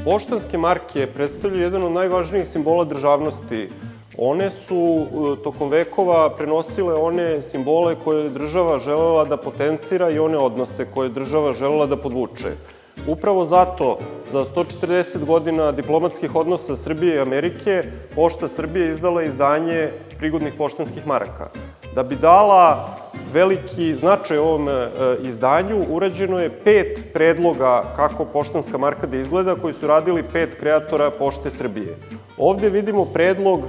Poštanske marke predstavljaju jedan od najvažnijih simbola državnosti. One su tokom vekova prenosile one simbole koje je država želela da potencira i one odnose koje je država želela da podvuče. Upravo zato, za 140 godina diplomatskih odnosa Srbije i Amerike, Pošta Srbije izdala izdanje prigodnih poštanskih maraka. Da bi dala veliki značaj ovom izdanju, urađeno je 5 predloga kako poštanska marka da izgleda, koji su radili 5 kreatora Pošte Srbije. Ovde vidimo predlog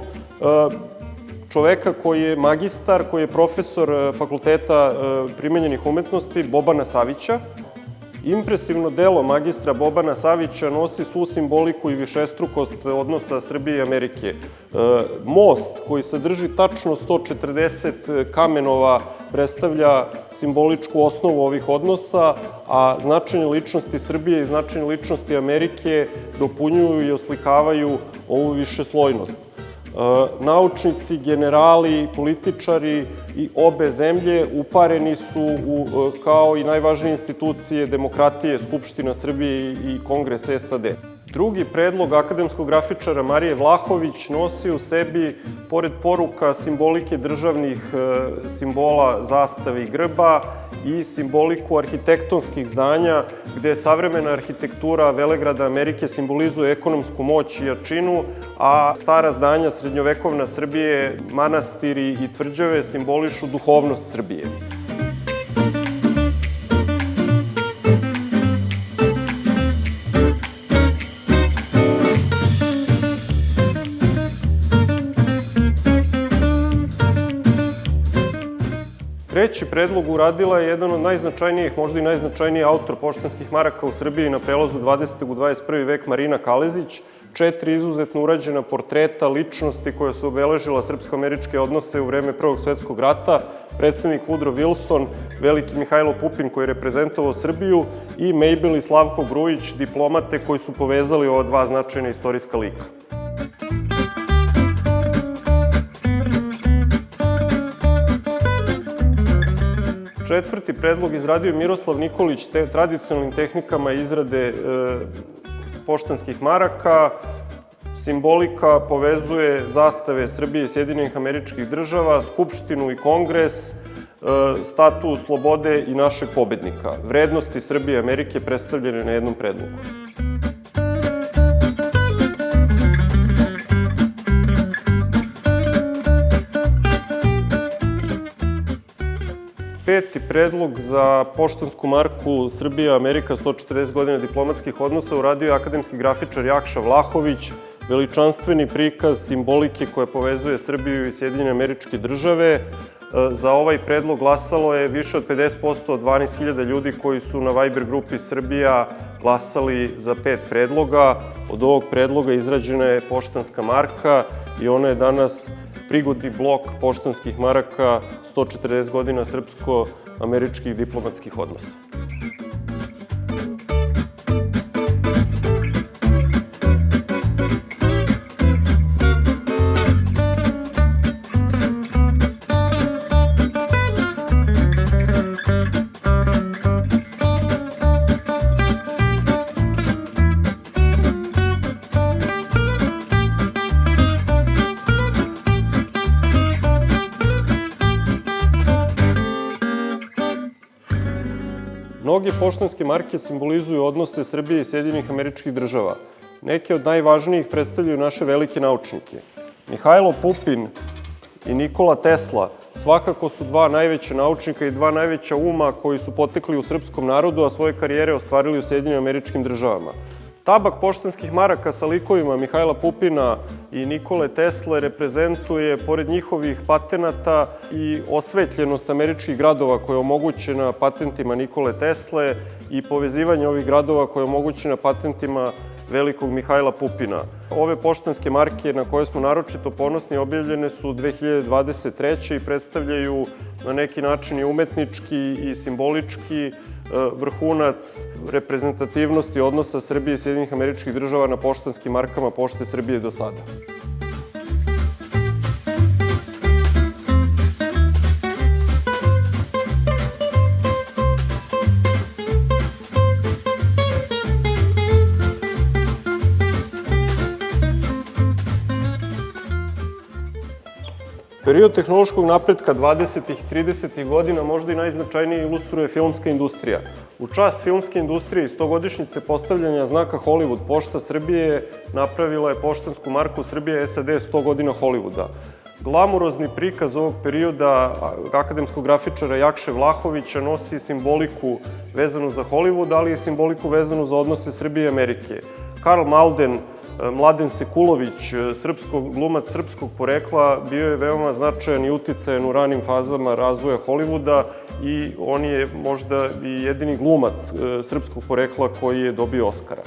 čoveka koji je magistar, koji je profesor Fakulteta primenjenih umetnosti, Bobana Savića. Impresivno delo magistra Bobana Savića nosi svu simboliku i višestrukost odnosa Srbije i Amerike. Most koji sadrži tačno 140 kamenova predstavlja simboličku osnovu ovih odnosa, a značajne ličnosti Srbije i značajne ličnosti Amerike dopunjuju i oslikavaju ovu višeslojnost. Naučnici, generali, političari i obe zemlje upareni su kao i najvažnije institucije demokratije, Skupština Srbije i Kongres SAD. Drugi predlog akademskog grafičara Marije Vlahović nosi u sebi, pored poruka simbolike državnih simbola, zastave i grba, i simboliku arhitektonskih zdanja, gde savremena arhitektura Velegrada Amerike simbolizuje ekonomsku moć i jačinu, a stara zdanja srednjovekovna Srbije, manastiri i tvrđave simbolišu duhovnost Srbije. Treći predlog uradila je jedan od najznačajnijih, možda i najznačajniji autor poštanskih maraka u Srbiji na prelazu 20. u 21. vek, Marina Kalezić. 4 izuzetno urađena portreta ličnosti koja su obeležila srpsko-američke odnose u vreme Prvog svetskog rata, predsednik Woodrow Wilson, veliki Mihajlo Pupin koji je reprezentovao Srbiju i Mejbel i Slavko Grujić, diplomate koji su povezali ova dva značajna istorijska lika. Četvrti predlog izradio je Miroslav Nikolić tradicionalnim tehnikama izrade poštanskih maraka. Simbolika povezuje zastave Srbije i Sjedinjenih Američkih Država, Skupštinu i Kongres, statu slobode i našeg pobednika. Vrednosti Srbije i Amerike predstavljene na jednom predlogu. Peti predlog za poštansku marku Srbija Amerika 140 godina diplomatskih odnosa uradio je akademski grafičar Jakša Vlahović, veličanstveni prikaz simbolike koja povezuje Srbiju i Sjedinjene Američke Države. Za ovaj predlog glasalo je više od 50% od 12.000 ljudi koji su na Viber grupi Srbija glasali za 5 predloga. Od ovog predloga izrađena je poštanska marka i ona je danas prigodni blok poštanskih maraka 140 godina srpsko-američkih diplomatskih odnosa. Mnoge poštanske marke simbolizuju odnose Srbije i Sjedinjenih Američkih Država. Neke od najvažnijih predstavljaju naše velike naučnike. Mihajlo Pupin i Nikola Tesla svakako su dva najveća naučnika i dva najveća uma koji su potekli u srpskom narodu, a svoje karijere ostvarili u Sjedinjenim Američkim Državama. Tabak poštanskih maraka sa likovima Mihajla Pupina i Nikole Tesle reprezentuje, pored njihovih patenata, i osvetljenost američkih gradova koja je omogućena patentima Nikole Tesle i povezivanje ovih gradova koja je omogućena patentima velikog Mihajla Pupina. Ove poštanske marke na koje smo naročito ponosni objavljene su 2023. i predstavljaju na neki način i umetnički i simbolički vrhunac reprezentativnosti odnosa Srbije i Sjedinjenih Američkih Država na poštanskim markama Pošte Srbije do sada. Period tehnološkog napretka 20. i 30. godina možda i najznačajnije ilustruje filmska industrija. U čast filmske industrije i 100-godišnjice postavljanja znaka Hollywood, Pošta Srbije napravila je poštansku marku Srbija SAD 100 godina Hollywooda. Glamurozni prikaz ovog perioda akademskog grafičara Jakše Vlahovića nosi simboliku vezanu za Hollywood, ali i simboliku vezanu za odnose Srbije i Amerike. Karl Malden, Mladen Sekulović, glumac srpskog porekla, bio je veoma značajan i uticajan u ranim fazama razvoja Hollywooda i on je možda i jedini glumac srpskog porekla koji je dobio Oskara.